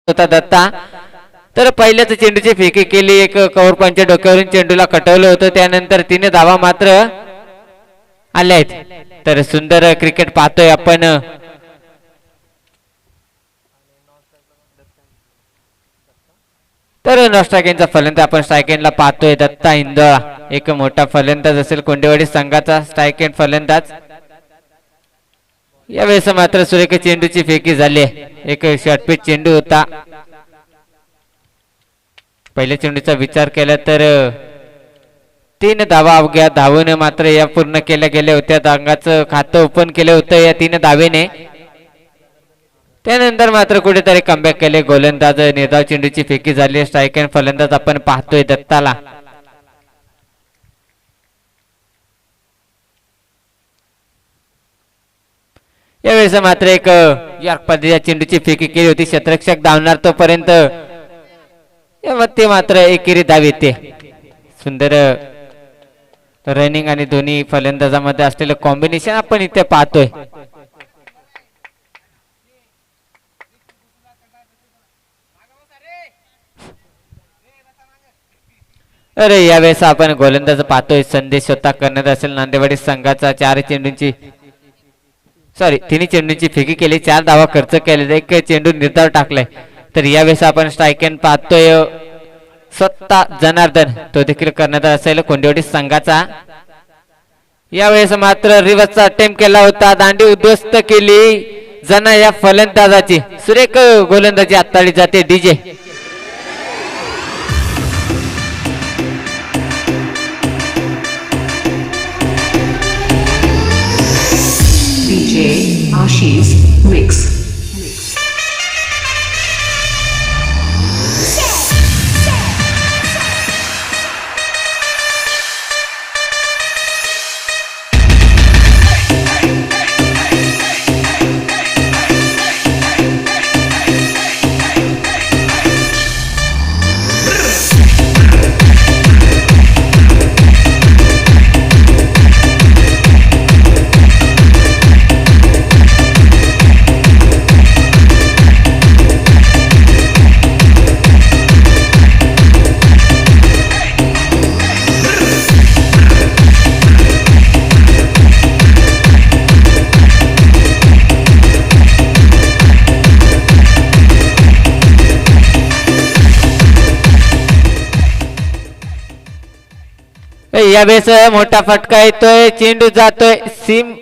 होता दत्ता. तर पहिल्याच चेंडूची फेकी केली, एक कव्हर पंच डोक्यावरून चेंडूला कटवलं होतं. त्यानंतर 3 धावा मात्र आल्या आहेत. तर सुंदर क्रिकेट पाहतोय आपण. तर नॉस्ट्राकेनचा फलंदाज आपण स्ट्रायकेनला पाहतोय दत्ता इंदोळा, एक मोठा फलंदाज असेल कोंडेवाडी संघाचा स्ट्रायकेन फलंदाज. यावेळेस मात्र सुरेख चेंडूची फेकी झाली आहे, एक शॉर्टपिच चेंडू होता. पहिल्या चेंडूचा विचार केला तर 3 धावा अवघ्या धावून मात्र या पूर्ण केल्या गेल्या होत्या. धावांचं खातं ओपन केलं होतं या 3 धावेने. त्यानंतर मात्र कुठेतरी कमबॅक केले गोलंदाज. निर्धाव चेंडूची फेकी झाली. स्ट्रायकर फलंदाज आपण पाहतोय दत्ताला. यावेळेस मात्र एक यॉर्क पद्धतीच्या चेंडूची फेकी केली होती. क्षेत्ररक्षक धावणार तोपर्यंत ते मात्र एकेरी धाव येते. सुंदर रनिंग आणि दोन्ही फलंदाजामध्ये असलेलं कॉम्बिनेशन आपण इथे पाहतोय. अरे यावेळेस आपण गोलंदाज पाहतोय. संदेश स्वतः करण्यात असेल नांदेवाडी संघाचा. 4 चेंडूंची तिन्ही चेंडूंची फेकी केली, 4 धावा खर्च केले, एक चेंडू निर्धाव टाकलाय. तर यावेळेस आपण स्ट्रायकेन पाहतोय स्वतः जनार्दन, तो देखील करण्यात असेल कोंडेवाडी संघाचा. यावेळेस मात्र रिव्हर्सचा अटेम्प्ट केला होता, दांडी उद्ध्वस्त केली जना या फलंदाजाची. सुरेख गोलंदाजी आत्ताळी जाते. DJ Ashish Mix. यावेळेस मोठा फटका येतोय, चेंडू जातोय सीम.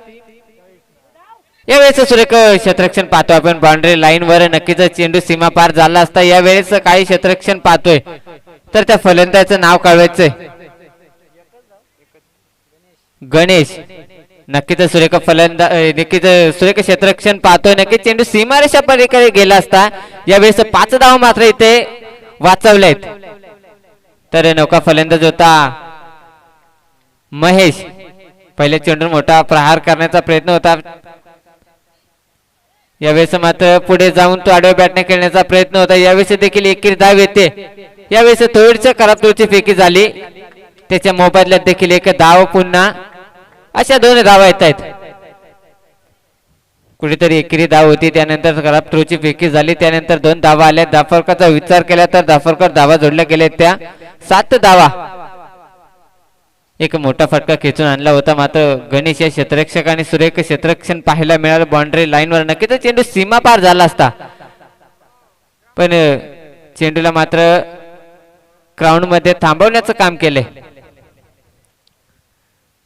यावेळेस सुरेख क्षेत्ररक्षण पाहतोय आपण. बाउंड्री लाईन वर नक्कीच चेंडू सीमा पार झाला असता. यावेळेस काही क्षेत्ररक्षण पाहतोय तर त्या फलंदाजाचं नाव कळवायचंय. गणेश नक्कीच सुरेख फलंदाज, नक्कीच सुरेख क्षेत्ररक्षण पाहतोय. नक्कीच चेंडू सीमारेषा पलीकडे गेला असता. यावेळेस 5 धावा मात्र इथे वाचवलेत. तर नौका फलंदाज होता महेश. पहिल्या चेंडून मोठा प्रहार करण्याचा प्रयत्न होता. यावेळेस मात्र पुढे जाऊन तो आडव्या बॅटने खेळण्याचा प्रयत्न होता. यावेळेस देखील एकेरी धाव येते. यावेळेस थोडीशी खराब फेकी झाली, त्याच्या मोबदल्यात देखील एक धाव. पुन्हा अशा 2 धावा येत आहेत. कुठेतरी एकेरी धाव होती, त्यानंतर खराब थ्रोची फेकी झाली, त्यानंतर 2 धावा आल्या. दाफरकरचा विचार केला तर दाफरकर धावा जोडल्या गेल्या त्या 7 धावा. एक मोठा फटका खेचून आणला होता, मात्र गणेश या क्षेत्ररक्षकाने सुरेख क्षेत्ररक्षण पाहायला मिळालं. बाउंड्री लाईनवर नक्कीच चेंडू सीमा पार झाला असता, पण चेंडूला मात्र ग्राउंड मध्ये थांबवण्याचं काम केलंय.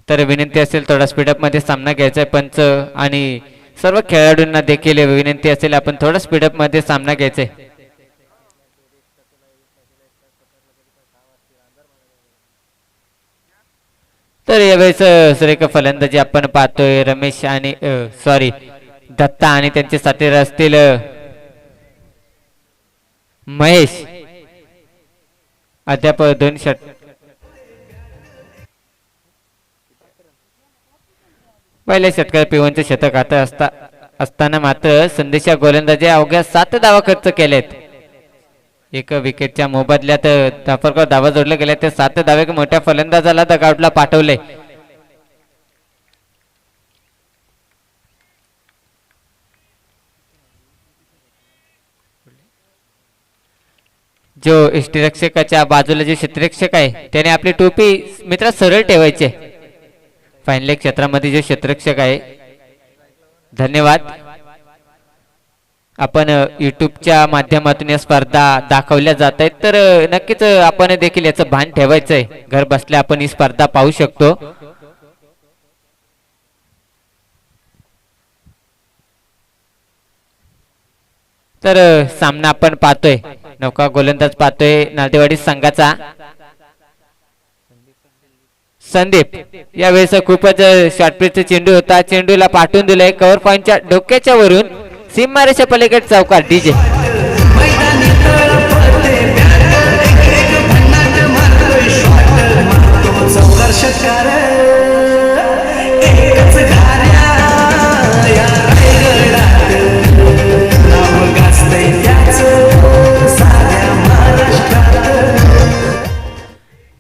तर विनंती असेल थोडा स्पीडअप मध्ये सामना घ्यायचा आहे. पंच आणि सर्व खेळाडूंना देखील विनंती असेल आपण थोडा स्पीडअप मध्ये सामना घ्यायचा आहे. तर यावेळेस सुरेख फलंदाजी आपण पाहतोय. रमेश आणि दत्ता आणि त्यांचे साथीदार असतील महेश. अद्याप 2 षट पहिल्या षटकात पिवनचे शतक आता असताना मात्र संदेशा गोलंदाजी अवघ्या 7 धावा खर्च केलेत. एक विकेटच्या मोबदल्यात दाफरकर धावा जोडल्या गेल्या. त्या 7 धावे मोठ्या फलंदाजाला डगआउटला पाठवले. जो यष्टीरक्षकाच्या बाजूला जे क्षेत्ररक्षक आहे त्याने आपली टोपी मित्रा सरळ ठेवायची आहे. फायनल क्षेत्रामध्ये जो क्षेत्ररक्षक आहे, धन्यवाद. आपण युट्यूबच्या माध्यमातून या स्पर्धा दाखवल्या जात आहेत, तर नक्कीच आपण देखील याचं भान ठेवायचं आहे. घर बसल्या आपण ही स्पर्धा पाहू शकतो. तर सामना आपण पाहतोय, नौका गोलंदाज पाहतोय नांदेवाडी संघाचा संदीप. यावेळेस खूपच शॉर्टपिचचा चेंडू होता, चेंडूला पाठवून दिलाय कव्हर पॉइंटच्या डोक्याच्या वरून सीमारेषा पलीकडे चौकार डीजे.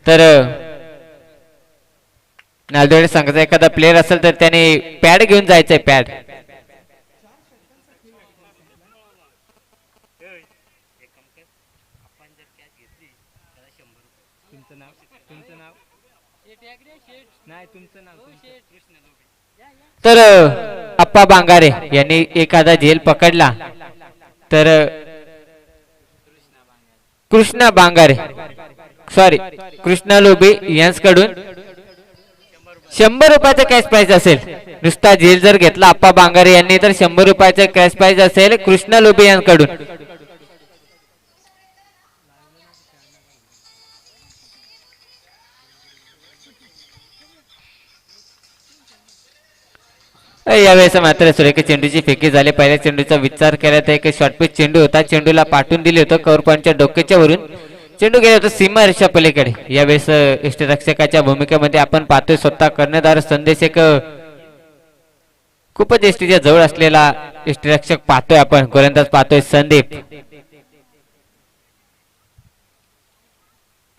तर नांदेवाडी संघाचा एखादा प्लेअर असेल तर त्याने पॅड घेऊन जायचंय. पॅड तर अप्पा बांगारे यांनी एखादा झेल पकडला तर कृष्णा बांगारे सॉरी कृष्णा लोबे यांच्याकडून 100 रुपयाचा कॅश प्राइज असेल. नुसता झेल जर घेतला अप्पा बांगारे यांनी तर 100 रुपयाचा कॅश प्राइज असेल कृष्णा लोबे यांच्याकडून. यावेळेस मात्र सुरेख चेंडूची फेकी झाली. पहिल्या चेंडूचा विचार केला तर एक शॉर्टपिच चेंडू होता, चेंडूला पाठवून दिले होतं कव्हर पॉइंटच्या डोक्याच्या वरून, चेंडू गेला होता सीमारेषा पलीकडे. यावेळेस यष्टीरक्षकाच्या भूमिकेमध्ये आपण पाहतोय स्वतः कर्णधार संदेश एक खूपच यष्टीच्या जवळ असलेला यष्टीरक्षक पाहतोय आपण. गोलंदाज पाहतोय संदीप.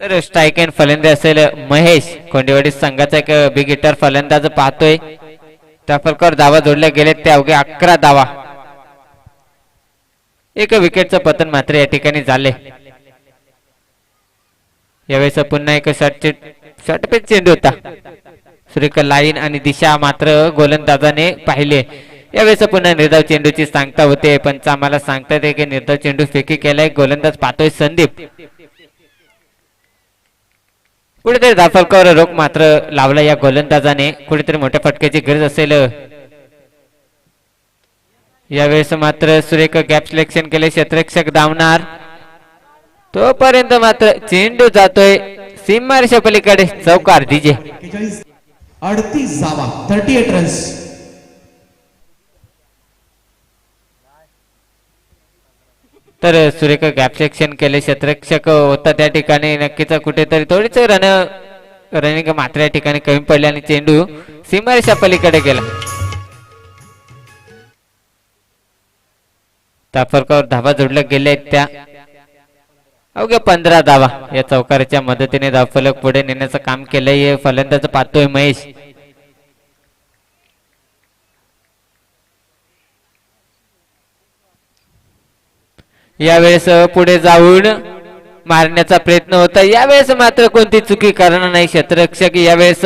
तर स्ट्राईक अँड फलंदाज असेल महेश. कोंडेवाडी संघाचा एक बिग हिटर फलंदाज पाहतोय. टाफलकर धावा जोडल्या गेले ते अवघे 11 धावा. एक विकेटचं पतन मात्र या ठिकाणी झाले. यावेळेस पुन्हा एक शॉर्टपिच चेंडू होता. सुरेख लाईन आणि दिशा मात्र गोलंदाजाने पाहिले. यावेळेस पुन्हा निर्धाव चेंडूची सांगता होते, पण आम्हाला सांगतात की निर्धाव चेंडू फेकी केलाय. गोलंदाज पाहतोय संदीप. कुठेतरी दाफलकर रोख मात्र लावला या गोलंदाजाने. कुठेतरी मोठ्या फटक्याची गरज असेल. यावेळेस मात्र सुरेख गॅप सिलेक्शन केले. क्षेत्ररक्षक धावणार तोपर्यंत मात्र चेंडू जातोय सीमारेषा पलीकडे चौकार डीजे. 38 धावा 38 रन्स. तर सुरेख गॅप सेक्शन केले. क्षेत्ररक्षक होता त्या ठिकाणी नक्कीच कुठेतरी थोडीच रनिंग मात्र या ठिकाणी कमी पडले आणि चेंडू सीमारेषा पलीकडे गेला. ताफरकर धावा जोडल्या गेल्या आहेत त्या अवघ्या 15 धावा. या चौकाराच्या मदतीने धावफलक पुढे नेण्याचं काम केलंय फलंदाज पाहतोय महेश. यावेळेस पुढे जाऊन मारण्याचा प्रयत्न होता. यावेळेस मात्र कोणती चुकी करणार नाही क्षेत्ररक्षक. यावेळेस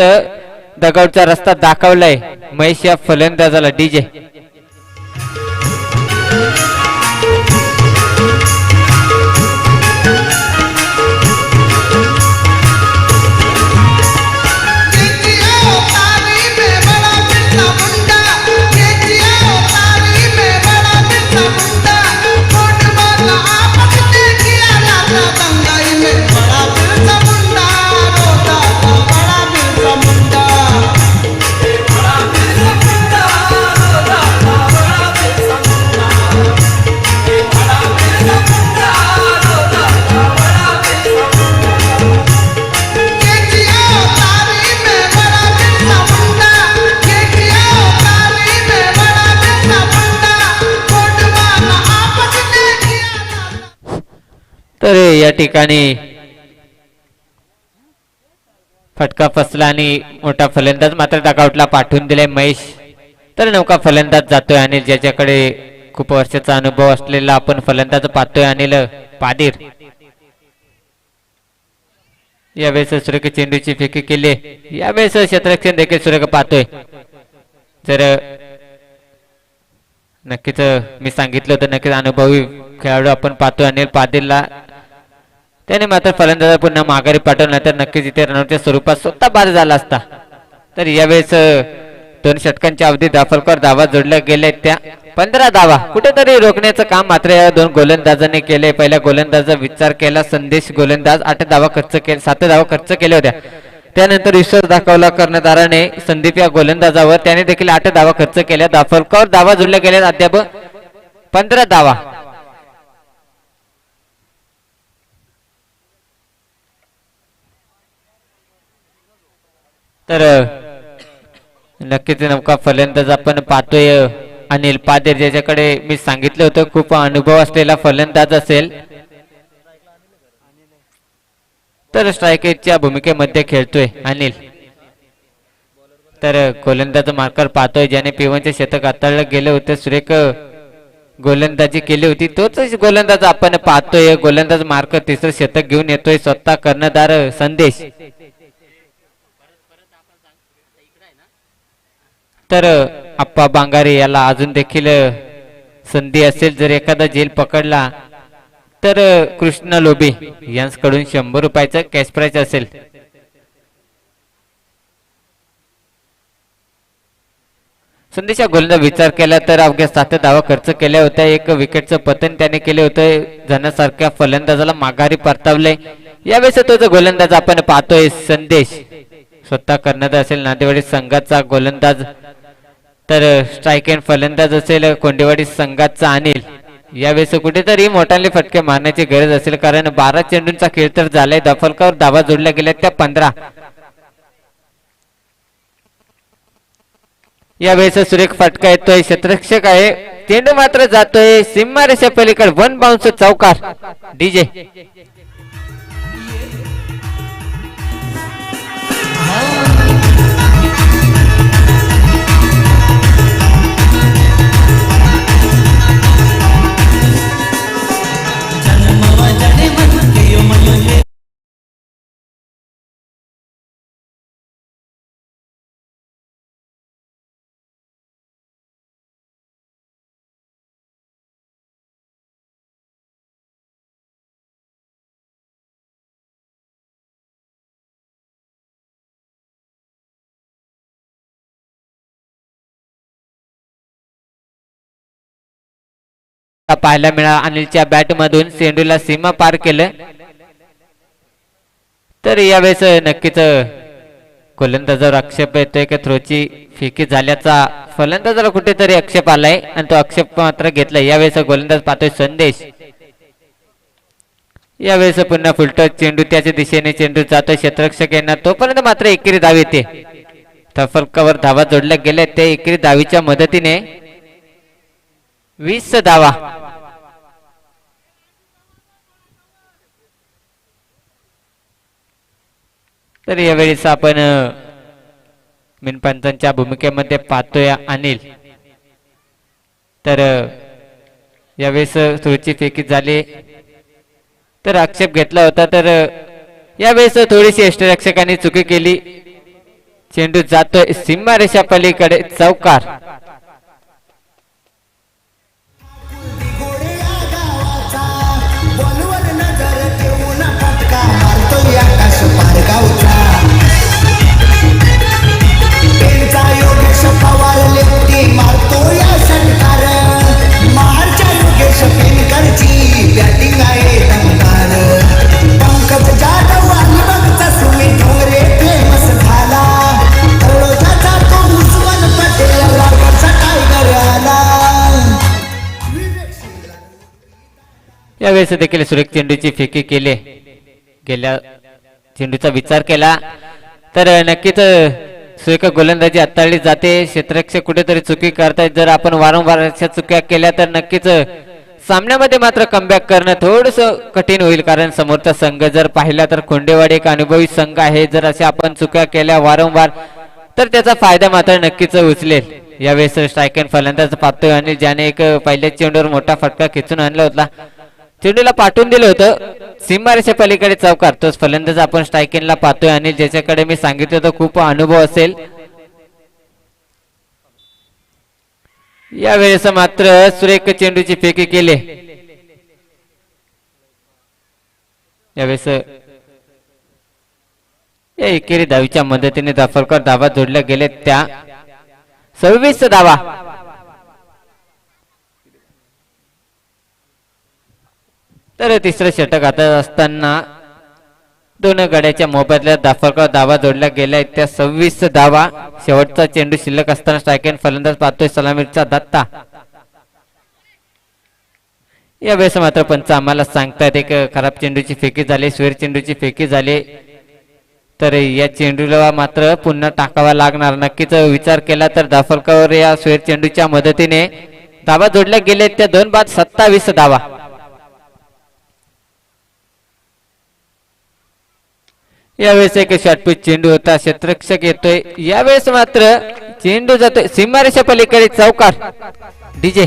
डगआउटचा रस्ता दाखवलाय महेश या फलंदाजाला डीजे. तर या ठिकाणी फटका फसला आणि मोठा फलंदाज मात्र डगआउटला पाठवून दिलाय महेश. तर नौका फलंदाज जातोय अनिल, ज्याच्याकडे खूप वर्षाचा अनुभव असलेला आपण फलंदाज पाहतोय अनिल पादीर. यावेळेस सुरेख चेंडूची फेकी केली. यावेळेस क्षेत्ररक्षण देखील सुरेख पाहतोय. जर नक्कीच मी सांगितलं होतं, नक्कीच अनुभवी खेळाडू आपण पाहतोय अनिल पाटीलला. त्याने मात्र फलंदाज पुन्हा माघारी पाठवलं, तर नक्कीच इथे रनआउटच्या स्वरूपात स्वतः बाद झाला असता. तर यावेळेस 2 षटकांच्या अवधी दाफलकर धावा जोडल्या गेल्या त्या 15 धावा कुठेतरी रोखण्याचं काम मात्र या 2 गोलंदाजांनी केले. पहिल्या गोलंदाजाचा विचार केला संदेश गोलंदाज 8 धावा खर्च केले, 7 धावा खर्च केल्या होत्या. त्यानंतर विश्वास दाखवला कर्णधाराने संदीप या गोलंदाजावर, त्याने देखील 8 धावा खर्च केल्या. दाफलकर धावा जोडल्या गेल्या अद्याप 15 धावा. तर नक्कीच नौका फलंदाज आपण पाहतोय अनिल पादेर, ज्याच्याकडे मी सांगितलं होतं खूप अनुभव असलेला फलंदाज असेल. तर स्ट्रायकरच्या भूमिकेमध्ये खेळतोय अनिल. तर गोलंदाज मार्कर पाहतोय, ज्याने P1चे शतक हाताळलं गेलं होतं, सुरेख गोलंदाजी केली होती. तोच गोलंदाज आपण पाहतोय. गोलंदाज मार्कर तिसरं शतक घेऊन येतोय स्वतः कर्णधार संदेश. तर अप्पा बांगारे याला अजून देखील संधी असेल, जर एखादा झेल पकडला तर कृष्ण लोबे यांच्याकडून 100 रुपयाचं कॅश प्राइज असेल. संदेशा गोलंदाज विचार केला तर अवघ्या 7 धावा खर्च केल्या होत्या. 1 विकेटचं पतन त्याने केले होते. जनासारख्या फलंदाजाला माघारी परतावले. यावेळेस तोच गोलंदाज आपण पाहतोय संदेश, स्वतः कर्णधार असेल नांदेवाडी संघाचा गोलंदाज. तर स्ट्राईक एंड फलंदाज असेल कोंडेवाडी संघाचा अनिल. यावेळेस कुठेतरी मोठाले फटके मारण्याची गरज असेल, कारण 12 चेंडूंचा खेळ तर झालाय. दफलकावर धावा जोडल्या गेल्या त्या 15. यावेळेस सुरेख फटका येतोय, क्षेत्ररक्षक आहे, चेंडू मात्र जातोय सीमारेषा पलीकडे. 1 बाउन्स चौकार. डीजे पाहायला मिळाला. अनिलच्या बॅट मधून चेंडूला सीमा पार केलं. तर यावेळेस नक्कीच गोलंदाजावर आक्षेप येतोय की थ्रोची फेकी झाल्याचा फलंदाजाला कुठेतरी आक्षेप आलाय आणि तो आक्षेप मात्र घेतलाय. यावेळेस गोलंदाज पाहतोय संदेश. यावेळेस पुन्हा फुलटॉस चेंडू त्याच्या दिशेने चेंडू जातोय क्षेत्ररक्षक यांना, तोपर्यंत मात्र एकेरी धाव येते. तफलकावर धावा जोडल्या गेल्या त्या एकेरी धावीच्या मदतीने 20 धावा. तर यावेळेस आपण मिनपंचांच्या भूमिकेमध्ये पाहतोय अनिल. तर यावेळेस थोडीशी फेकी झाली तर आक्षेप घेतला होता. तर यावेळेस थोडीशी यष्टिरक्षकांनी चुकी केली. चेंडू जातोय सीमारेषा पलीकडे चौकार. यावेळेस देखील सुरेख चेंडूची फेकी केली. गेल्या चेंडूचा विचार केला तर नक्कीच सुरेख गोलंदाजी हाताळली जाते. क्षेत्ररक्षक कुठेतरी चुकी करतायत. जर आपण वारंवार अशा चुक्या केल्या तर नक्कीच सामन्यामध्ये मात्र कमबॅक करणं थोडस कठीण होईल, कारण समोरचा संघ जर पाहिला तर खोंडेवाडी एक अनुभवी संघ आहे. जर अशा आपण चुक्या केल्या वारंवार तर त्याचा फायदा मात्र नक्कीच उचलेल. यावेळेस स्ट्राईक एंड फलंदाज पाहतोय आणि ज्याने एक पहिल्या चेंडूवर मोठा फटका खेचून आणला होता. चेंडूला पाठवून दिलं होतं सीमारेषा पलीकडे चौकार. तोच फलंदाज आपण स्ट्रायकिंगला पाहतोय आणि ज्याच्याकडे मी सांगितलं होतं खूप अनुभव असेल. यावेळेस मात्र सुरेख चेंडूची फेकी केली. यावेळेस या एकेरी धावीच्या मदतीने दाफलकर धावा जोडल्या गेले. त्या 26 धावा. तर तिसरं षटक आता असताना दोन गड्याच्या मोबदल्यात दाफलकर धावा जोडल्या गेल्या. त्या 26 धावा. शेवटचा चेंडू शिल्लक असताना स्ट्रायकिंग फलंदाज पाहतोय सलामीचा दत्ता. यावेळेस मात्र पंच आम्हाला सांगतायत एक खराब चेंडूची फेकी झाली, स्वेर चेंडूची फेकी झाली. तर या चेंडूला मात्र पुन्हा टाकावा लागणार. नक्कीच विचार केला तर दाफलकर या स्वेर चेंडूच्या मदतीने धावा जोडल्या गेले. त्या 2 बाद 27 धावा. यावेळेस एक शॉर्टपिच चेंडू होता, क्षेत्ररक्षक येतोय. यावेळेस मात्र चेंडू जातोय सीमारेषा पलीकडे चौकार. डीजे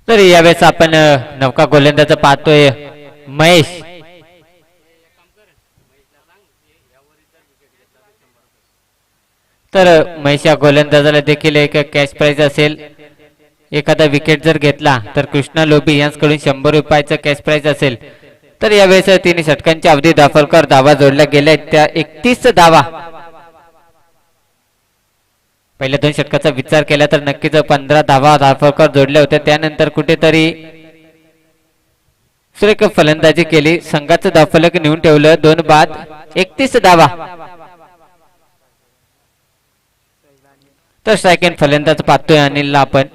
तर यावेळेस आपण नौका गोलंदाज पाहतोय महेश. तर महेश या गोलंदाजाला देखील एक कॅश प्राइज असेल. एखादा विकेट जर घेतला तर कृष्णा लोबी यांच्याकडून 100 रुपयाचा कॅश प्राइज असेल. तर यावेळेस 3 षटकांच्या अवधी दाफलकर धावा जोडल्या गेल्या. त्या 31 धावा. पहिल्या 2 षटकाचा विचार केला तर नक्कीच 15 धावा दाफलकर जोडल्या होत्या. त्यानंतर कुठेतरी सुरेख फलंदाजी केली. संघाचं धावफलक नेऊन ठेवलं. 2 बाद 31 धावा. तर स्ट्रायकिंग फलंदाज पाहतोय अनिलला आपण.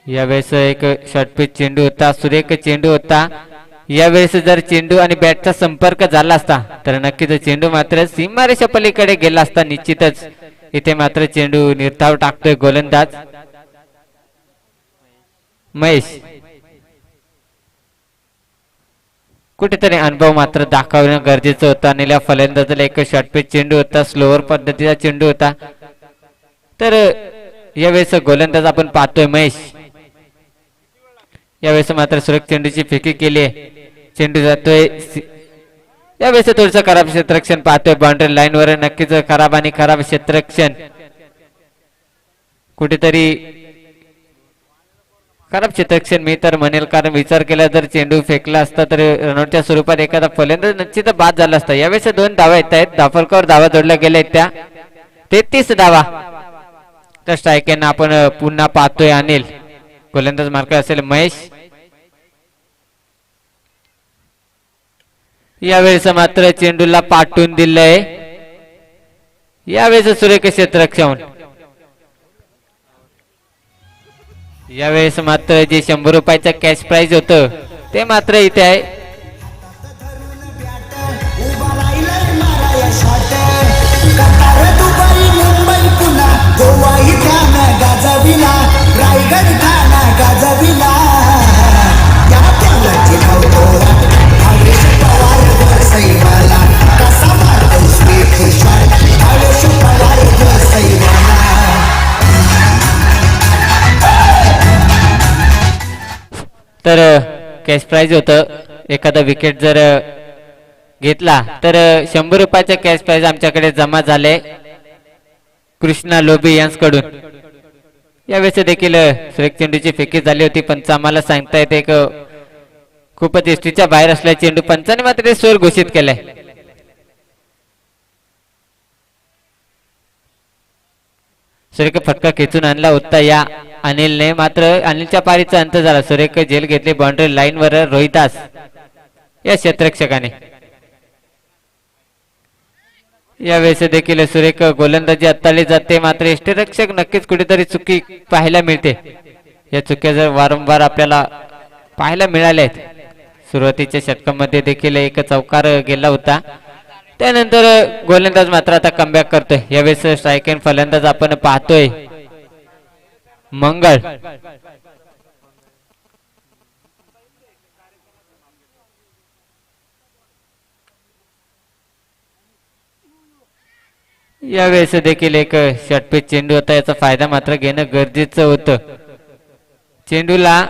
यावेळेस एक शॉर्टपिच चेंडू होता, सुरेख चेंडू होता. यावेळेस जर चेंडू आणि बॅटचा संपर्क झाला असता तर नक्कीच चेंडू मात्र सीमारेषा पलीकडे गेला असता. निश्चितच इथे मात्र चेंडू निर्धाव टाकतोय गोलंदाज महेश. कुठेतरी अनुभव मात्र दाखवणं गरजेचं होतं. आणि या फलंदाजाला एक शॉर्टपिच चेंडू होता, स्लोअर पद्धतीचा चेंडू होता. तर यावेळेस गोलंदाज आपण पाहतोय महेश. यावेळेस मात्र सुरेख चेंडूची फेकी केली आहे. चेंडू जातोय. यावेळेस थोडंसं खराब क्षेत्ररक्षण पाहतोय बाउंड्री लाईन वर. नक्कीच खराब आणि खराब क्षेत्ररक्षण. कुठेतरी खराब क्षेत्ररक्षण मी तर म्हणेल, कारण विचार केला जर चेंडू फेकला असता तर रनआउटच्या स्वरूपात एखादा फलंदाज निश्चित बाद झाला असता. यावेळेस 2 धावा येत आहेत, धाफलकावर धावा जोडल्या गेल्या आहेत त्या 33 धावा. तर स्ट्रायकेना आपण पुन्हा पाहतोय अनिल, गोलंदाज मार्कर असेल महेश. यावेळेस मात्र चेंडूला पाठवून दिलंय. यावेळेस सुरेख क्षेत्ररक्षण. यावेळेस मात्र जे 100 रुपयाचं कॅश प्राइज होतं ते मात्र इथे आहे. तर कॅश प्राइज होतं, एखादा विकेट जर घेतला तर 100 रुपयाचं कॅश प्राइज आमच्याकडे जमा झाले कृष्णा लोबी यांच्याकडून. यावेळेस देखील सुरेख चेंडूची फेकी झाली होती. पंच आम्हाला सांगतायत एक खूपच एसटीच्या बाहेर असलेला चेंडू, पंचाने मात्र स्कोर घोषित केलाय. सुरेख फटका खेचून आणला होता या अनिलने, मात्र अनिलच्या पारीचा अंत झाला. सुरेख झेल घेतली बाउंड्री लाईन वर रोहिदास या क्षेत्ररक्षकाने. यावेळेस देखील सुरेख गोलंदाजी हाताळली जाते, मात्र यष्टीरक्षक नक्कीच कुठेतरी चुकी पाहायला मिळते. या चुक्या जर वारंवार आपल्याला पाहायला मिळाल्या आहेत. सुरुवातीच्या षटकामध्ये देखील एक चौकार गेला होता, त्यानंतर गोलंदाज मात्र आता कमबॅक करतोय. यावेळेस स्ट्राईक एंड फलंदाज आपण पाहतोय मंगळ. यावेळेस देखील एक षटपीच चेंडू होता, याचा फायदा मात्र घेणं गरजेचं होतं. चेंडूला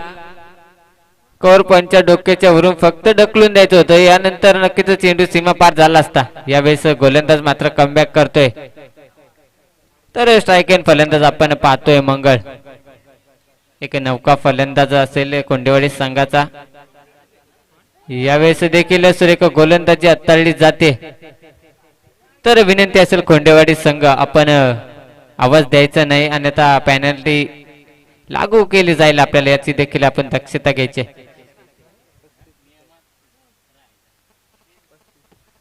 कव्हर पंचच्या डोक्याच्या वरून फक्त ढकलून द्यायचं होतं, यानंतर नक्कीच चेंडू सीमा पार झाला असता. यावेळेस गोलंदाज मात्र कमबॅक करतोय. तर स्ट्राईक एंड फलंदाज आपण पाहतोय मंगळ. एक नौका फलंदाज असेल कोंडेवाडी संघाचा. यावेळेस देखील सुरेख गोलंदाजी हाताळली जाते. तर विनंती असेल कोंडेवाडी संघ, आपण आवाज द्यायचा नाही, अन्यथा पेनल्टी लागू केली जाईल आपल्याला, याची देखील आपण दक्षता घ्यायची.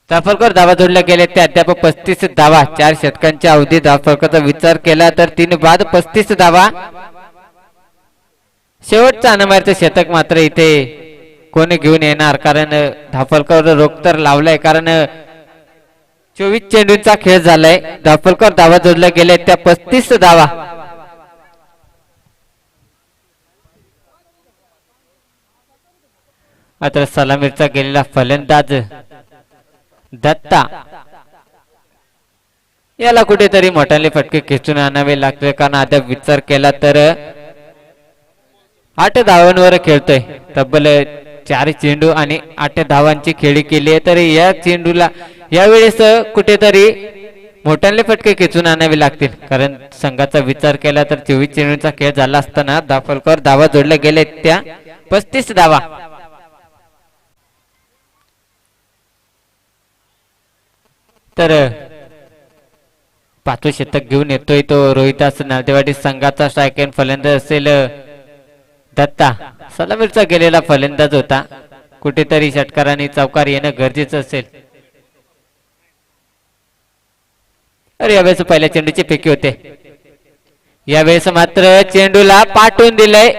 धाफलकर धावा जोडल्या गेले ते अद्याप 35 धावा. 4 षटकांच्या अवधी धाफलकरचा विचार केला तर 3 बाद 35 धावा. शेवटचा अनमारचं शतक मात्र इथे कोणी घेऊन येणार, कारण धाफलकर रोख तर लावलाय, कारण 24 चेंडूंचा खेळ झालाय. धाफलकर धावा जोडल्या गेले त्या 35 धावा. आता सलामीचा गेलेला फलंदाज दत्ता, याला कुठेतरी मोठाले फटके खेचून आणावे लागते, कारण अद्याप विचार केला तर 8 धावांवर खेळतोय. तब्बल 4 चेंडू आणि 8 धावांची खेळी केली आहे. तर या चेंडूला यावेळेस कुठेतरी मोठ्याले फटके खेचून आणावे लागतील, कारण संघाचा विचार केला तर 24 चेंडूंचा खेळ झाला असताना धाफलकर धावा जोडल्या गेले त्या 35 धावा. तर 5वे शतक घेऊन येतोय तो रोहिदास. नांदेवाडी संघाचा स्ट्राईक एंड फलंदाज असेल दत्ता. सलामीचा गेलेला फलंदाज होता, कुठेतरी षटकारांनी चौकार येणं गरजेचं असेल. अरे यावेळेस पहिल्या चेंडूची फेकी होते. यावेळेस मात्र चेंडूला पाठवून दिलंय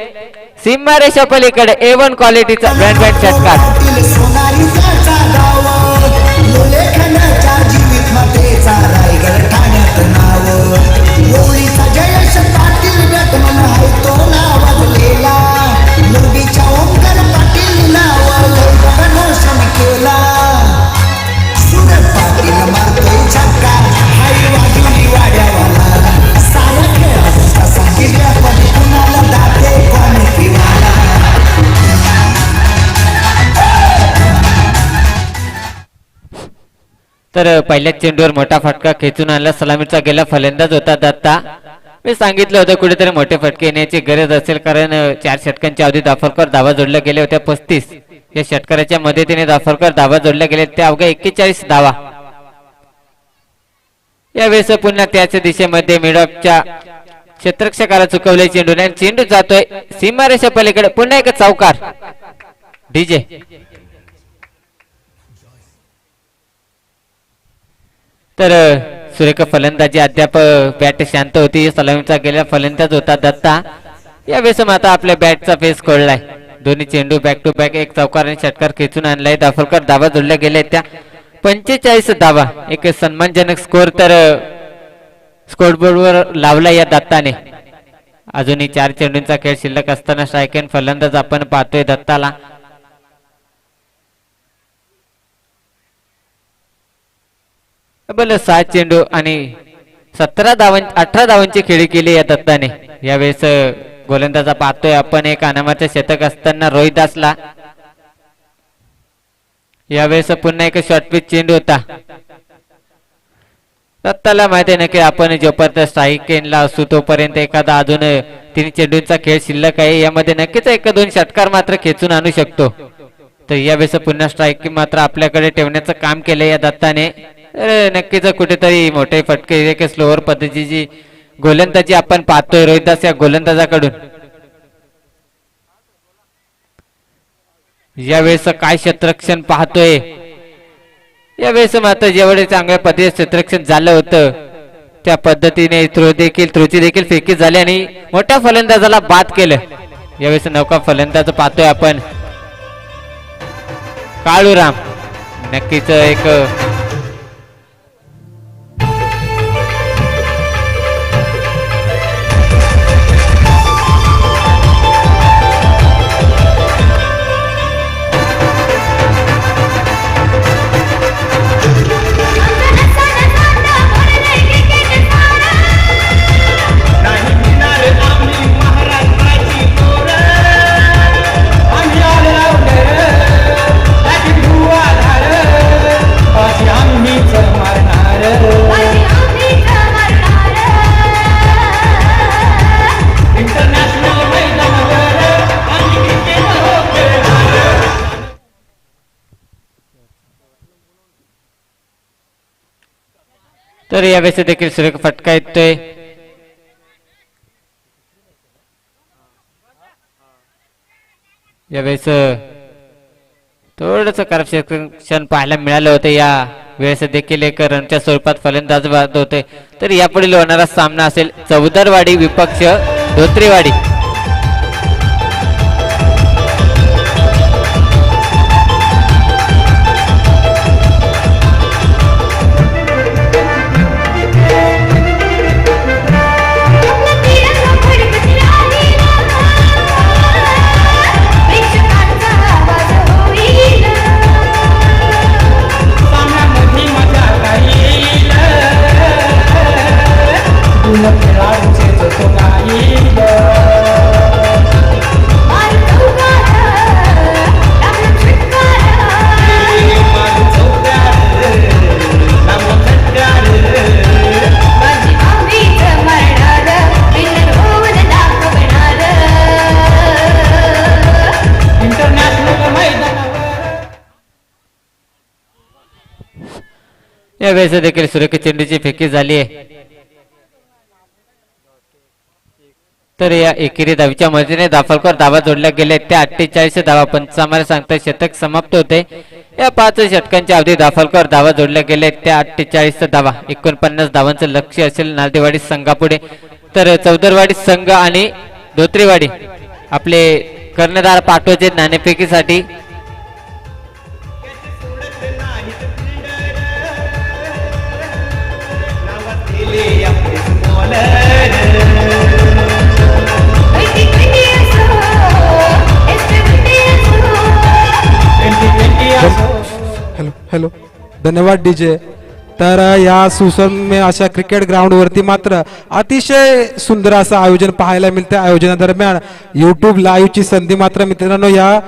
सीमारेषा पलीकडे A1 क्वालिटीचा ब्रँड षटकार. तर पहिल्या चेंडूवर मोठा फटका खेचून आणला. सलामीचा गेला फलंदाज होता दत्ता. मी सांगितलं होतं कुठेतरी मोठे फटके येण्याची गरज असेल, कारण 4 षटकांच्या अवधी दाफरकर धावा जोडल्या गेल्या होत्या 35. या षटकाराच्या मदतीने दाफरकर धावा जोडल्या गेल्या त्या अवघ्या 41 धावा. यावेळेस पुन्हा त्याच दिशेमध्ये मिडऑफच्या क्षेत्ररक्षकाला चुकवले चेंडू आणि चेंडू जातोय सीमारेषा पलीकडे. पुन्हा एक चौकार डीजे. तर सुरेख फलंदाजी अद्याप बॅट शांत होती. सलामीचा गेलेला फलंदाज होता दत्ता. यावेळेस मात्र आपल्या बॅटचा फेस खोललाय. दोन्ही चेंडू बॅक टू बॅक एक चौकार आणि षटकार खेचून आणलाय. दाफरकर धावा जोडल्या गेल्या त्या 45 धावा. एक सन्मानजनक स्कोर तर स्कोरबोर्डवर लावला या दत्ताने. अजूनही 4 चेंडूंचा खेळ शिल्लक असताना स्ट्राईक एंड फलंदाज आपण पाहतोय दत्ताला. तब्बल 7 चेंडू आणि 18 धावांची खेळी केली या दत्ताने. यावेळेस गोलंदाजा पाहतोय आपण एक अनामाचं शतक असताना रोहिदासला. यावेळेस पुन्हा एक शॉर्ट पिच चेंडू होता. दत्ताला माहिती आहे ना की आपण जोपर्यंत स्ट्राईक एंडला असू तोपर्यंत एखादा अजून 3 चेंडूंचा खेळ शिल्लक आहे. यामध्ये नक्कीच 1-2 षटकार मात्र खेचून आणू शकतो. तर यावेळेस पुन्हा स्ट्राईक मात्र आपल्याकडे ठेवण्याचं काम केलं या दत्ताने. नक्कीच कुठेतरी मोठे फटके एक स्लोअर पद्धतीची गोलंदाजी आपण पाहतोय रोहिदास या गोलंदाजाकडून. यावेळेस काय क्षेत्ररक्षण पाहतोय. यावेळेस मात्र जेवढे चांगल्या पद्धतीने क्षेत्ररक्षण झालं होतं त्या पद्धतीने थ्रोची देखील फेकी झाली आणि मोठ्या फलंदाजाला बाद केलं. यावेळेस नौका फलंदाज पाहतोय आपण काळूराम. नक्कीच एक तर यावेळेस देखील सुरेख फटका येतोय. यावेळेस थोडस करप्शन पाहायला मिळालं होतं. या वेळेस देखील एक रनच्या स्वरूपात फलंदाज बाद होते. तर यापुढील होणारा सामना असेल चौदरवाडी विपक्ष धोत्रेवाडी. यावेळेस देखील सुरेख चेंडूची फेकी झाली आहे. तर या एकेरी धावीच्या मदतीने दाफरकर धावा जोडल्या गेल्या त्या 48 धावा. पंचामाला सांगता शतक समाप्त होते. या 5 षटकांच्या अवधी दाफरकर धावा जोडल्या गेल्या त्या 48 धावा. 49 धावांचं लक्ष असेल नालदेवाडी संघापुढे. तर चौदरवाडी संघ आणि धोत्रेवाडी आपले कर्णधार पाठवायचे नाणेफेकीसाठी. हॅलो धन्यवाद डीजे. तर या सुसम्य अशा क्रिकेट ग्राउंड वरती मात्र अतिशय सुंदर असं आयोजन पाहायला मिळतं. आयोजनादरम्यान YouTube लाईव्हची संधी मात्र मित्रांनो या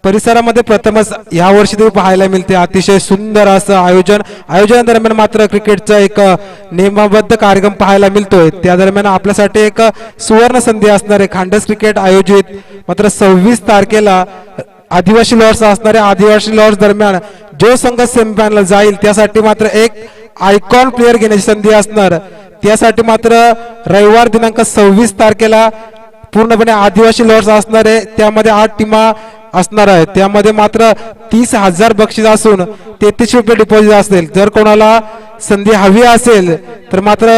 परिसरामध्ये प्रथमच या वर्षी तरी पाहायला मिळते. अतिशय सुंदर असं आयोजनादरम्यान मात्र क्रिकेटचा एक नियमबद्ध कार्यक्रम पाहायला मिळतोय. त्या दरम्यान आपल्यासाठी एक सुवर्ण संधी असणार आहे. खांडस क्रिकेट आयोजित मात्र 26 तारखेला आदिवासी लॉर्ड्स असणारे आदिवासी लॉर्ड्स दरम्यान जो संघ सेमीफायनल जाईल त्यासाठी मात्र एक आयकॉन प्लेअर घेण्याची संधी असणार. त्यासाठी मात्र रविवार दिनांक 26 तारखेला पूर्णपणे आदिवासी लॉर्ड्स असणार आहे. त्यामध्ये 8 टीमा असणार आहे. त्यामध्ये मात्र 30,000 बक्षीस असून 33 रुपये डिपॉझिट असेल. जर कोणाला संधी हवी असेल तर मात्र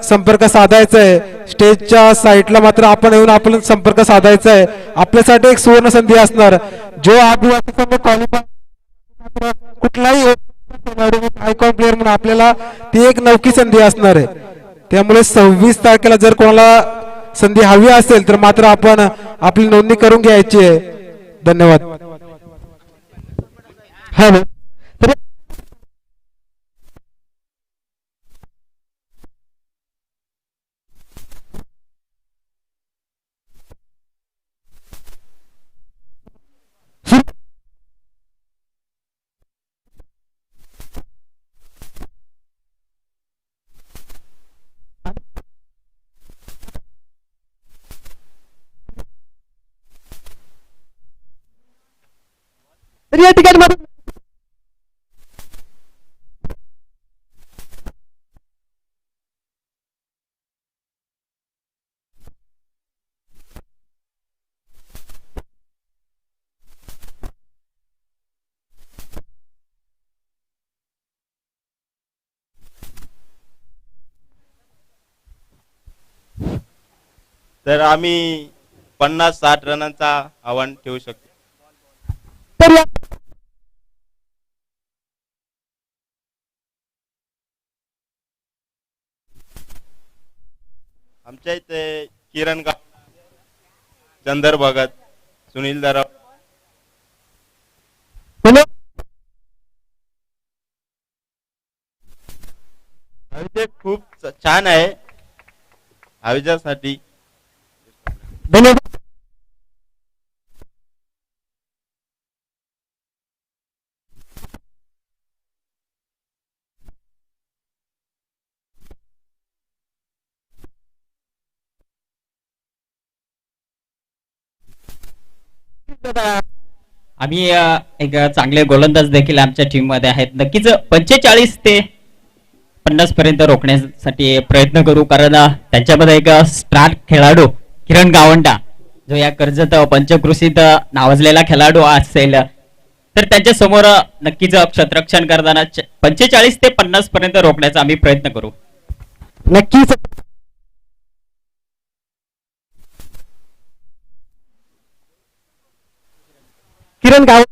संपर्क साधायचा आहे. स्टेजच्या साईडला मात्र आपण येऊन आपण संपर्क साधायचा आहे. आपल्यासाठी एक सुवर्ण संधी असणार. जो आदिवासी संघ क्वालिफाय कुठलाही आयकॉन प्लेअर म्हणून आपल्याला ती एक नौकी संधी असणार आहे. त्यामुळे 26 तारखेला जर कोणाला संधी हवी असेल तर मात्र आपण आपली नोंदणी करून घ्यायची आहे. धन्यवाद. हॅलो तर या ठिकाणी तर आम्ही 50-60 रनांचा आव्हान ठेवू शकतो. तर या आमच्या इथे किरण गाव, चंदर भगत, सुनील दराव हॅलो आयोजक खूप छान आहे. आयोजकासाठी धन्यवाद. आम्ही एक चांगले गोलंदाज देखील आमच्या टीम मध्ये आहेत. नक्कीच 45 ते 50 पर्यंत रोखण्यासाठी प्रयत्न करू. कारण त्यांच्यामध्ये एक स्टार खेळाडू किरण गावंडा जो या कर्जत पंचक्रोशीत नावाजलेला खेळाडू असेल तर त्यांच्या समोर नक्कीच क्षेत्ररक्षण करताना 45 ते 50 पर्यंत रोखण्याचा आम्ही प्रयत्न करू. नक्कीच किरण गाव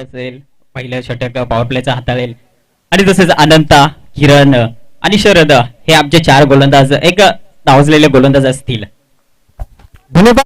असेल पहिलं षटक पॉवर प्लेचा हाताळेल आणि तसेच अनंता, किरण आणि शरद हे आमचे 4 गोलंदाज एक नावाजलेले गोलंदाज असतील. धन्यवाद.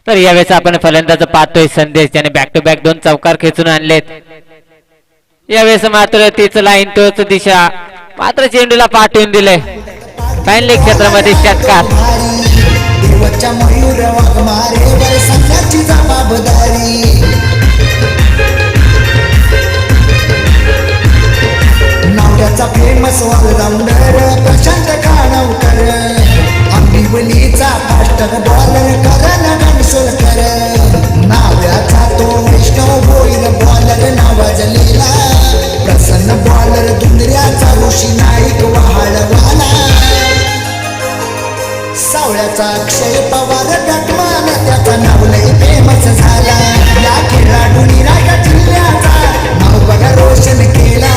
तर यावेळेस आपण फलंदाज पाहतोय संदेश ज्याने बॅक टू बॅक 2 चौकार खेचून आणलेत. यावेळेस मात्र तीच लाईन तोच दिशा मात्र चेंडूला पाठवून दिले. फायनल क्षेत्रामध्ये षटकार. देवाच्या मयूर वाघमारेवर संघाची जबाबदारी. नाट्याचा फेमस ऑलराऊंडर प्रशांत काणवकर. आंबिवलीचा फास्टर बॉलर करण रणसोलकर. नाव्याचा तो वैष्णव होईल बॉलर नावाजलेला. प्रसन्न बॉलर दुंदऱ्याचा ऋषी नाईक वहाळवाला. सावळ्याचा अक्षय पवार गटमान त्याचा नाव लय फेमस झाला. या खेळाडूंनी रायगड जिल्ह्याचा नाव बघा रोशन केला.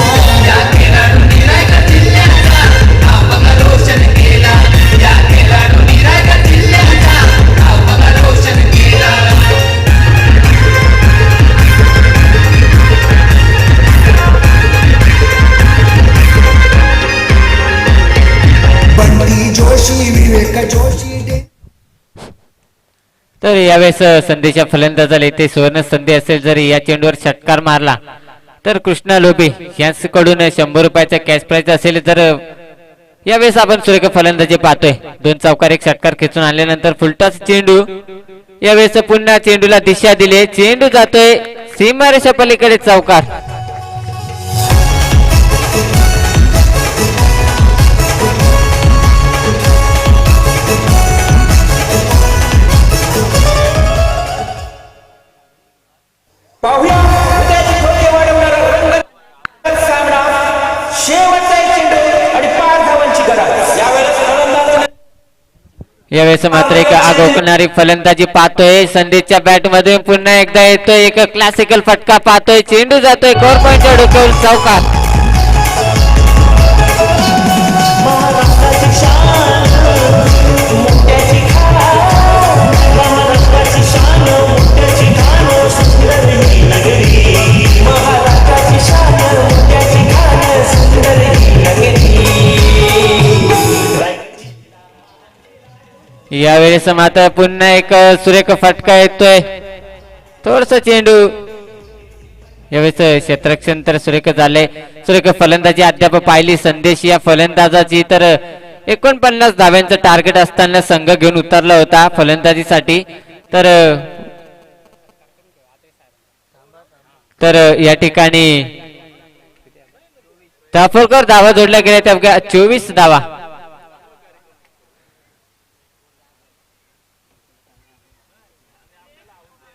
या खेळाडूंनी रायगड जिल्ह्याचा नाव बघा रोशन केला. या खेळाडूंनी रायगड जिल्ह्याचा नाव बघा रोशन केला. बंटी जोशी विवेक जोशी. तर यावेळेस संदेशा फलंदाजाला इथे सुवर्ण संधी असेल. जरी या चेंडूवर षटकार मारला तर कृष्णा लोबे यांच्याकडून 100 रुपयाचा कॅश प्राइज असेल. तर यावेळेस आपण सुरेख फलंदाजी पाहतोय. 2 चौकार 1 षटकार खेचून आणल्यानंतर फुलटाच चेंडू. यावेळेस पुन्हा चेंडूला दिशा दिली. चेंडू जातोय सीमारेषा पलीकडे चौकार. पाहूया त्याची खोके वाढवणारा रंगत सामना. शेवटचा एक चेंडू आणि 5 धावांची गरज. यावेळेस मात्र एक आगोकणारी फलंदाजी पाहतोय. संदेशच्या बॅट मध्ये पुन्हा एकदा येतोय एक क्लासिकल फटका पाहतोय. चेंडू जातोय कोर पॉइंटच्या डोक्यावर चौकार. यावेळेस मात्र पुन्हा एक सुरेख फटका येतोय. थोडस चेंडू. यावेळेस क्षेत्ररक्षण तर सुरेख झाले. सुरेख फलंदाजी अद्याप पाहिली संदेश या फलंदाजाची. तर 49 धाव्यांचं टार्गेट असताना संघ घेऊन उतरला होता फलंदाजीसाठी. तर या ठिकाणी दाफोलकर धावा जोडल्या गेल्या त्या 24 धावा.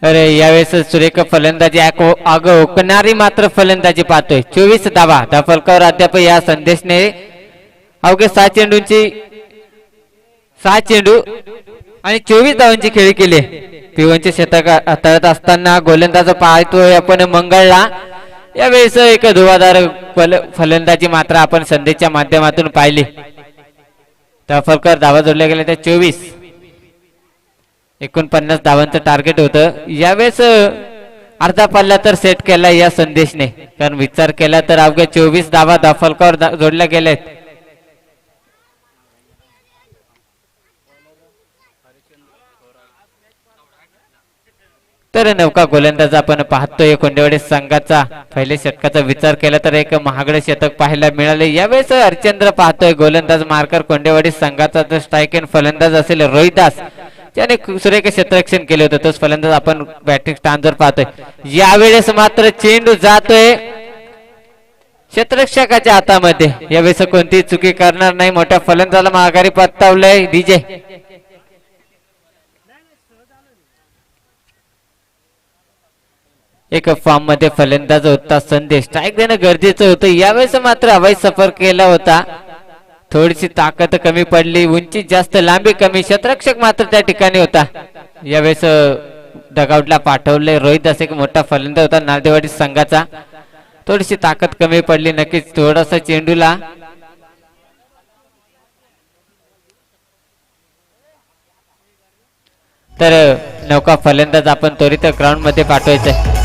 अरे यावेळेस सुरेख फलंदाजी ओकणारी मात्र फलंदाजी पाहतोय. 24 धावा. दाफोलकर अद्याप या संदेशने अवघे 6 चेंडू आणि 24 धावांची खेळी केली. पिवनचे शतक हाताळत असताना गोलंदाज पाहतोय आपण मंगळला. यावेळेस एक धुवाधार फलंदाजी मात्र आपण संदेशच्या माध्यमातून पाहिली. दाफोलकर धावा जोडल्या गेल्या त्या 24. 49 धावांचं टार्गेट होतं. यावेळेस अर्धा पल्ला तर सेट केला या संदेशने. कारण विचार केला तर अवघ्या 24 धावा दाफोलकर जोडल्या गेलेत. तर नौका गोलंदाज आपण पाहतोय कोंडेवाडी संघाचा. पहिल्या षटकाचा विचार केला तर एक महागडे शतक पाहायला मिळाले. यावेळेस हरचंद्र पाहतोय गोलंदाज मार्कर कोंडेवाडी संघाचा. तर स्ट्राईक एंड फलंदाज असेल रोहिदास त्याने सुरेख क्षेत्ररक्षण केले होते. तोच फलंदाज आपण बॅटिंग स्टॅन्डवर पाहतोय. यावेळेस मात्र चेंडू जातोय क्षेत्ररक्षकाच्या हातामध्ये. यावेळेस कोणतीही चुकी करणार नाही. मोठ्या फलंदाजाला माघारी पत्तावलंय डीजे. एक फॉर्म मध्ये फलंदाज होता संदेश. स्ट्राईक देणं गरजेचं होतं. यावेळेस मात्र हवाई सफर केला होता. थोडीशी ताकद कमी पडली. उंची जास्त लांबी कमी. क्षेत्ररक्षक मात्र त्या ठिकाणी होता. यावेळेस डगआउटला पाठवले. रोहिदास एक मोठा फलंदाज होता नांदेवाडी संघाचा. थोडीशी ताकद कमी पडली नक्कीच थोडासा चेंडूला. तर नौका फलंदाज आपण त्वरित ग्राउंड मध्ये पाठवायचंय.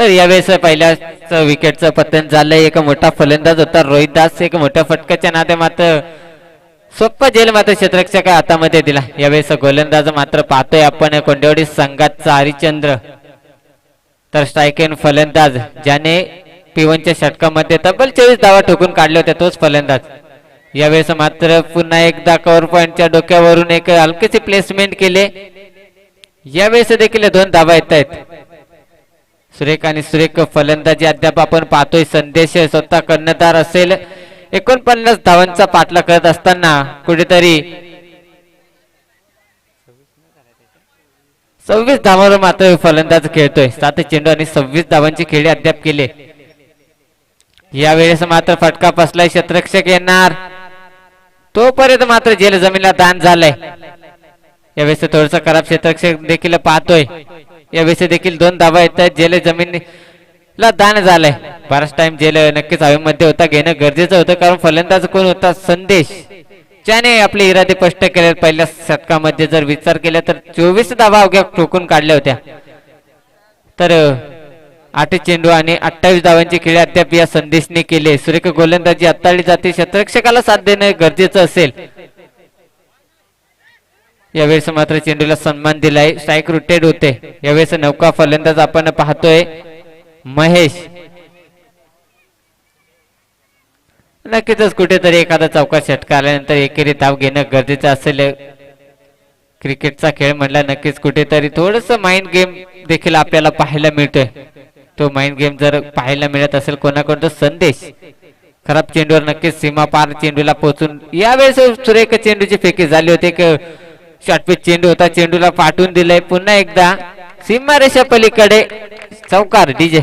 तर यावेळेस पहिल्याच विकेटचं पतन झालंय. एक मोठा फलंदाज होता रोहित दास, एक मोठ्या फटक्याच्या नाते मात्र सोप्पा जेल मात्र क्षेत्ररक्षक हातामध्ये दिला. यावेळेस गोलंदाज मात्र पाहतोय आपण कोंडेवाडी संघाचा हरिश्चंद्र. तर स्ट्राईक एन फलंदाज ज्याने P1च्या षटकामध्ये तब्बल 24 धावा ठोकून काढल्या होत्या तोच फलंदाज. यावेळेस मात्र पुन्हा एकदा कव्हर पॉइंटच्या डोक्यावरून एक हलकीशी प्लेसमेंट केले. यावेळेस देखील 2 धावा येत आहेत. सुरेख आणि सुरेख फलंदाजी अद्याप आपण पाहतोय. संदेश स्वतः कर्णधार असेल. 49 धावांचा पाठलाग करत असताना कुठेतरी 26 धावांवर मात्र फलंदाज खेळतोय. 7 चेंडू आणि 26 धावांची खेळी अद्याप केले. यावेळेस मात्र फटका फसलाय. क्षेत्ररक्षक येणार तोपर्यंत मात्र जेल जमीनला दान झालंय. यावेळेस थोडस खराब क्षेत्ररक्षक देखील पाहतोय. यावेळेस देखील 2 धावा येत आहेत. जेल जमीनला दान झालंय. बराच टाइम जेल नक्कीच हवेमध्ये होता. घेणं गरजेचं होतं कारण फलंदाज कोण होता संदेश ज्याने आपले इरादे स्पष्ट केले. पहिल्या षटकामध्ये जर विचार केला तर 24 धावा अवघ्या ठोकून काढल्या होत्या. तर 8 चेंडू आणि 28 धावांची खेळी अद्याप या संदेशने केले. सुरेख गोलंदाजी हाताळली जाते. क्षेत्ररक्षकाला साथ देणं गरजेचं असेल. यावेळेस मात्र चेंडूला सन्मान दिलाय. स्ट्राईक रोटेड होते. यावेळेस नौका फलंदाज आपण पाहतोय महेश. नक्कीच कुठेतरी एखादा चौका षटका आल्यानंतर एकेरी धाव घेणं गरजेचं असेल. क्रिकेटचा खेळ म्हणला नक्कीच कुठेतरी थोडस माइंड गेम देखील आपल्याला पाहायला मिळतोय. तो माइंड गेम जर पाहायला मिळत असेल कोणाकडून संदेश खराब चेंडूवर नक्कीच सीमा पार चेंडूला पोहोचून यावेळेस सुरेख चेंडूची फेकी झाली होती. एक शॉर्टपिच चेंडू होता. चेंडूला पाठवून दिलाय. पुन्हा एकदा सीमारेषा पलीकडे चौकार डीजे.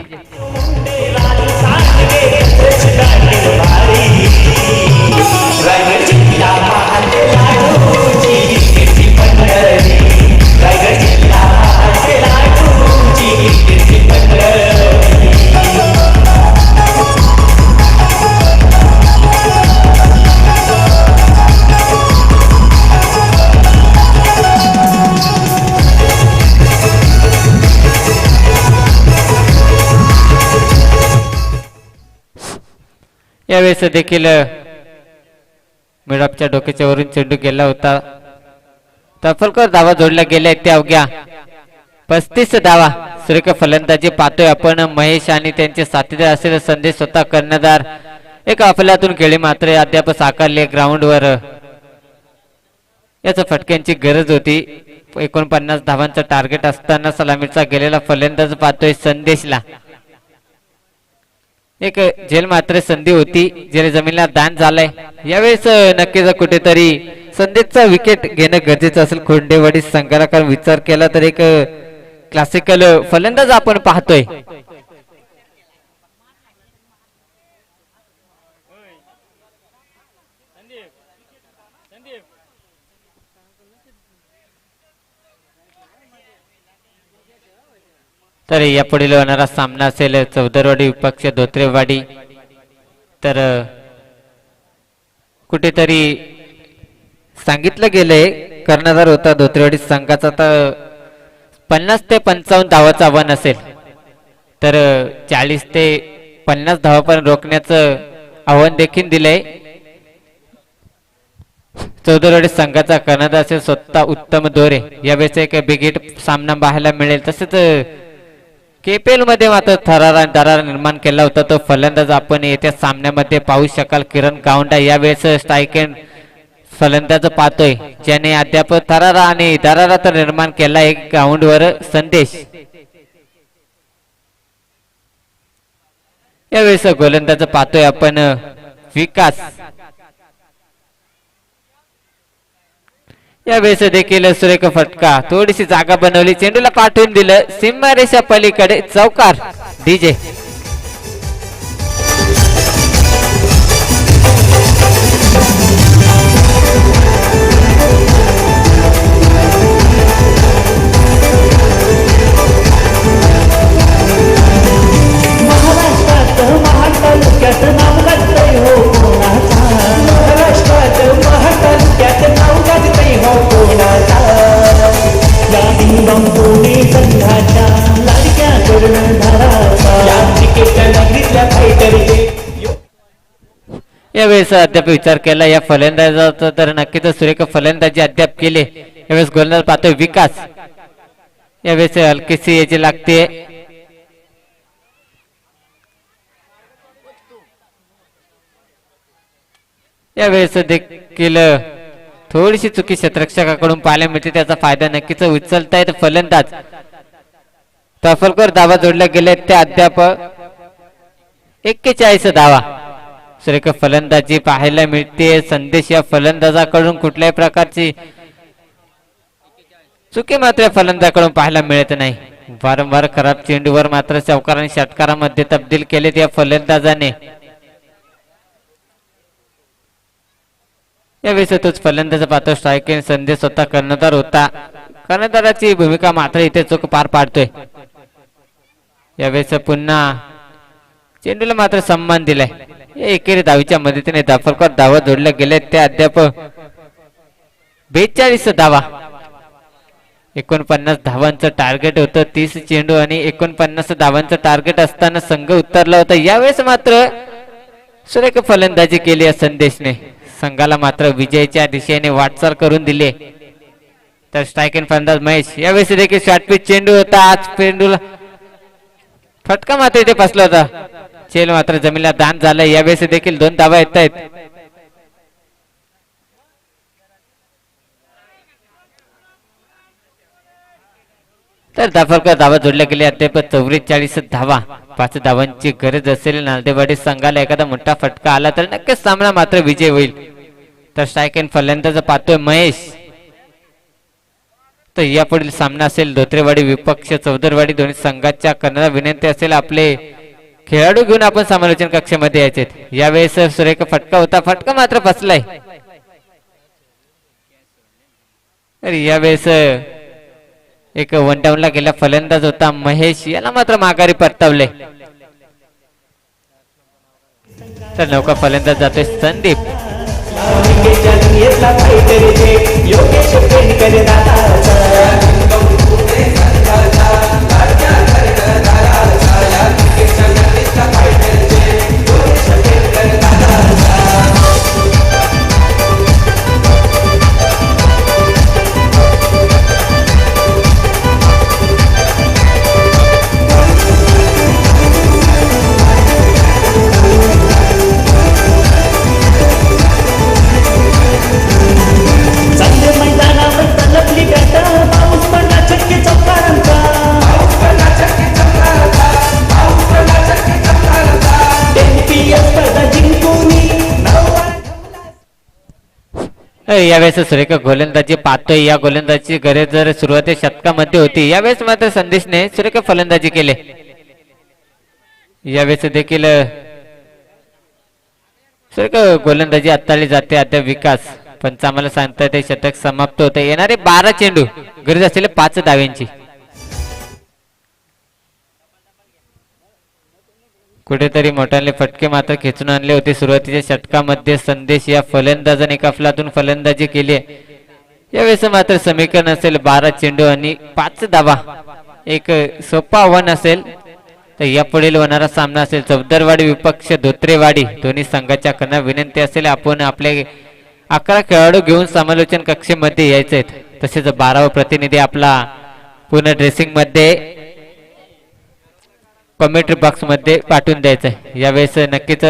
यावेळेस देखील मिडअपच्या डोक्याच्या वरून चेंडू गेला होता. तफलकर धावा जोडल्या गेल्या त्या अवघ्या 35 धावा. सुरेख फलंदाजी पाहतोय आपण महेश आणि त्यांचे साथीदार असेल संदेश स्वतः कर्णधार. एक अफलातून खेळी मात्र अद्याप साकारले ग्राउंडवर. याच फटक्यांची गरज होती. 49 धावांचा टार्गेट असताना सलामीचा गेलेला फलंदाज पाहतोय संदेशला. एक झेल मात्र संधी होती. जेल जमीनला दान झालाय. यावेळेस नक्कीच कुठेतरी संदेशचा विकेट घेणं गरजेचं असेल कोंडेवाडी संघाला. कारण विचार केला तर एक क्लासिकल फलंदाज आपण पाहतोय. तर यापुढील होणारा सामना असेल चौदरवाडी विपक्ष धोत्रेवाडी. तर कुठेतरी सांगितलं गेलंय कर्णधार होता धोत्रेवाडी संघाचा. तर 50 ते 55 धावाचं आव्हान असेल. तर 40 ते 50 धावापर्यंत रोखण्याचं आव्हान देखील दिलंय. चौदरवाडी संघाचा कर्णधार असेल स्वतः उत्तम दोरे. यावेळेस एक बिग सामना पाहायला मिळेल. तसेच KPL मध्ये मात्र थरार दरार निर्माण केला होता तो फलंदाज आपण येत्या सामन्यामध्ये पाहू शकाल किरण गावंडा. यावेळेस स्ट्राईक एंड फलंदाज पाहतोय ज्याने अद्याप थरारा आणि दरारा तर निर्माण केला एक ग्राउंडवर संदेश. यावेळेस गोलंदाज पाहतोय आपण विकास. यावेळेस देखील सुरेख फटका. थोडीशी जागा बनवली. चेंडूला पाठवून दिलं. सीमारेषा पलीकडे चौकार डीजे. महाराष्ट्रात महातालुक्यात नाव गाजतंय हो कोणाचा. महाराष्ट्रात महातालुक्यात नाव गाजतंय हो कोणाचा. या दिंगम पुणे संघाच्या लाडक्या कर्णधाराचा. यावेळेस अद्याप विचार केला या फलंदाजाचा तर नक्कीच सुरेख फलंदाजी अद्याप केले. यावेळेस गोलंदाज पाहतोय विकास. यावेळेस हलकीशी याची लागते. यावेळेस देखील थोडीशी चुकी क्षेत्ररक्षकाकडून पाहायला मिळते. त्याचा फायदा नक्कीच उचलतायत फलंदाज. तफलकर धावा जोडल्या गेले ते अद्याप 41 धावा. सुरेख फलंदाजी पाहायला मिळते. संदेश या फलंदाजाकडून कुठल्याही प्रकारची चुकी मात्र फलंदाजाकडून पाहायला मिळत नाही. वारंवार खराब चेंडूवर मात्र चौकार आणि षटकारामध्ये तब्दील केलेत या फलंदाजाने. यावेळेस तोच फलंदाज पाहतो स्ट्रायकिंग संदेश स्वतः कर्णधार होता. कर्णधाराची भूमिका मात्र इथे चूक पार पाडतोय. यावेळेस पुन्हा चेंडूला मात्र सन्मान दिलाय. एकेरी धावीच्या मदतीने दाफलकर धावा जोडल्या गेले ते अद्याप 42 धावा. 49 धावांचं टार्गेट होतं. 30 चेंडू आणि 49 धावांचं टार्गेट असताना संघ उतरला होता. यावेळेस मात्र सुरेख फलंदाजी केली या संदेशने. संघाला मात्र विजयाच्या दिशेने वाटचाल करून दिले. तर स्ट्रायकिंग फलंदाज महेश. यावेळेस देखील शॉर्ट पिच चेंडू होता. आज चेंडूला फटका मात्र इथे फसला होता. चेल मात्र जमिनीला दान झालं. यावेळेस देखील 2 धावा येत आहेत. तर दाफलकर धावा जोडल्या गेल्या अद्याप 44 धावा. 5 धावांची गरज असेल नांदेवाडी संघाला. एखादा मोठा फटका आला तर नक्कीच सामना मात्र विजय होईल. तर स्ट्रायकिंग फलंदाज पाहतोय महेश. तर यापुढील सामना असेल धोत्रेवाडी विपक्ष चौदरवाडी. दोन्ही संघाच्या करणारा विनंती असेल आपले खेळाडू घेऊन आपण समालोचन कक्षामध्ये यायचे. यावेळेस सुरेख फटका होता. फटका मात्र फसलाय. तर यावेळेस एक वन डाऊनला गेला फलंदाज होता महेश. याला मात्र माघारी परतवले. तर नौका फलंदाज जातोय संदीप. यावेळेस सुरेख गोलंदाजी पाहतोय. या गोलंदाजीची गरज जर सुरुवातीच्या षटकामध्ये होती. यावेळेस मात्र संदेशने सुरेख फलंदाजी केले. यावेळेस देखील सुरेख गोलंदाजी हाताळली जाते. अद्याप विकास पंच आम्हाला सांगतात ते शतक समाप्त होते. येणारे 12 चेंडू गरज असलेले 5 धाव्यांची. कुठेतरी मोठ्याने फटके मात्र खेचून आणले होते सुरुवातीच्या षटकामध्ये. संदेश या फलंदाजाने कफलातून फलंदाजी केली. यावेळेस मात्र समीकरण असेल 12 चेंडू आणि 5 धावा. एक सोपा आव्हान असेल. तर यापुढील होणारा सामना असेल चौदरवाडी विपक्ष धोत्रेवाडी. दोन्ही संघाच्या करणा विनंती असेल आपण आपले 11 खेळाडू घेऊन समालोचन कक्षेमध्ये यायचे. तसेच 12वा प्रतिनिधी आपला पूर्ण ड्रेसिंग मध्ये कमेंट्री बॉक्स मध्ये पाठवून द्यायचं आहे. यावेळेस नक्कीच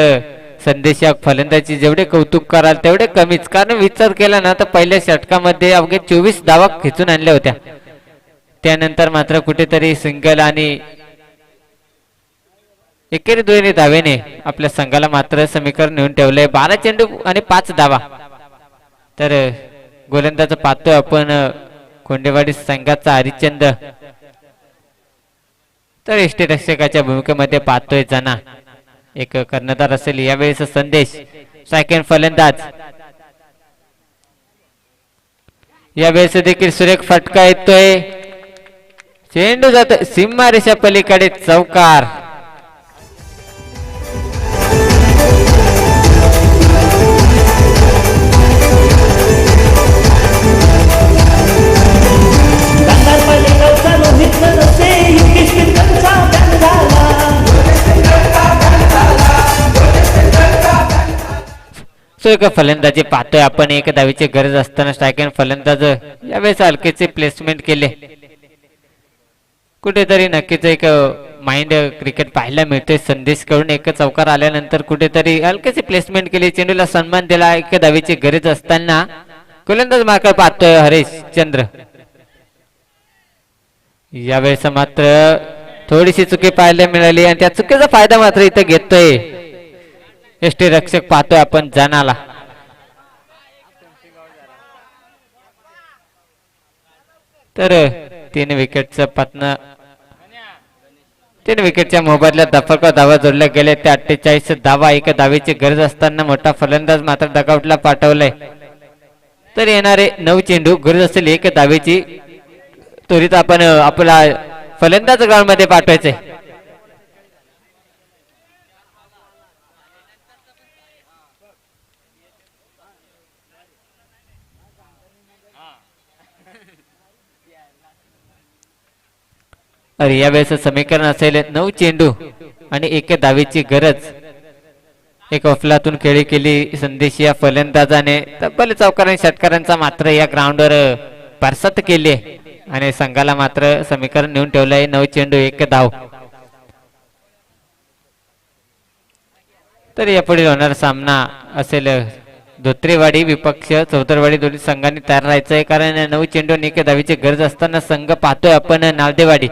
संदेश या फलंदाजी जेवढे कौतुक कराल तेवढे कमीच. कारण विचार केला ना तर पहिल्या षटकामध्ये अवघे 24 धावा खेचून आणल्या होत्या. त्यानंतर मात्र कुठेतरी सिंगल आणि एकेरी 2 धावेने आपल्या संघाला मात्र समीकरण नेऊन ठेवलंय. 12 चेंडू आणि 5 धावा. तर गोलंदाज पाहतोय आपण कोंडेवाडी संघाचा हरिश्चंद्र. तर यष्टीरक्षकाच्या भूमिकेमध्ये पाहतोय जना. एक कर्णधार असेल. यावेळेस संदेश सेकंड फलंदाज. यावेळेस देखील सुरेख फटका येतोय. चेंडू जातो सीमारेषा पलीकडे. चौकार. सो एक फलंदाजी पाहतोय आपण. एक धावेची गरज असताना स्ट्राईक अँड फलंदाज यावेळेस हलकेचे प्लेसमेंट केले. कुठेतरी नक्कीच एक माइंड क्रिकेट पाहायला मिळतोय. संदेश कडून एक चौकार आल्यानंतर कुठेतरी हलकेची प्लेसमेंट केली. चेंडूला सन्मान दिला. एक धावेची गरज असताना गोलंदाज मार्कर पाहतोय हरीश चंद्र. यावेळेस मात्र थोडीशी चुकी पाहायला मिळाली आणि त्या चुकीचा फायदा मात्र इथं घेतोय यष्टी रक्षक पाहतोय आपण जानाला. तर 3 विकेटचं पतन 3 विकेटच्या मोबदल्यात दफाका धावा जोडल्या गेले. ते 48 धावा. एक धावेची गरज असताना मोठा फलंदाज मात्र डगआउटला पाठवलाय. तर येणारे 9 चेंडू गरज असेल 1 धावेची. त्वरित आपण आपला फलंदाज ग्राउंड मध्ये पाठवायचे. अरे यावेळेस समीकरण असेल 9 चेंडू आणि 1 धावेची गरज. एक अफलातून खेळी केली संदेश या फलंदाजाने. तब्बल चौकारांनी षटकारांचा मात्र या ग्राउंडवर बरसात केली आहे आणि संघाला मात्र समीकरण नेऊन ठेवलं आहे. 9 चेंडू 1 धाव. तर यापुढे होणारा सामना असेल धोत्रेवाडी विपक्ष चौतरवाडी. दोन्ही संघांनी तयार राहायचं आहे कारण 9 चेंडू 1 धावेची गरज असताना संघ पाहतोय आपण नालदेवाडी.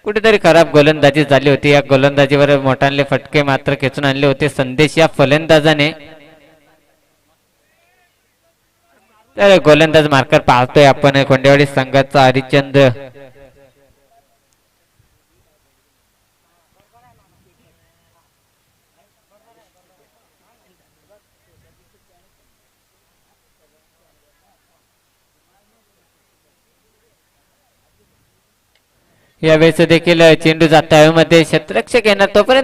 कुठेतरी खराब गोलंदाजी झाली होती. या गोलंदाजीवर मोठाले फटके मात्र खेचून आणले होते संदेश या फलंदाजाने. तर गोलंदाज मार्कर पाहतोय आपण कोंडेवाडी संघाचा हरिश्चंद्र. यावेळेस देखील चेंडू जाता मध्ये क्षेत्ररक्षक येणार तोपर्यंत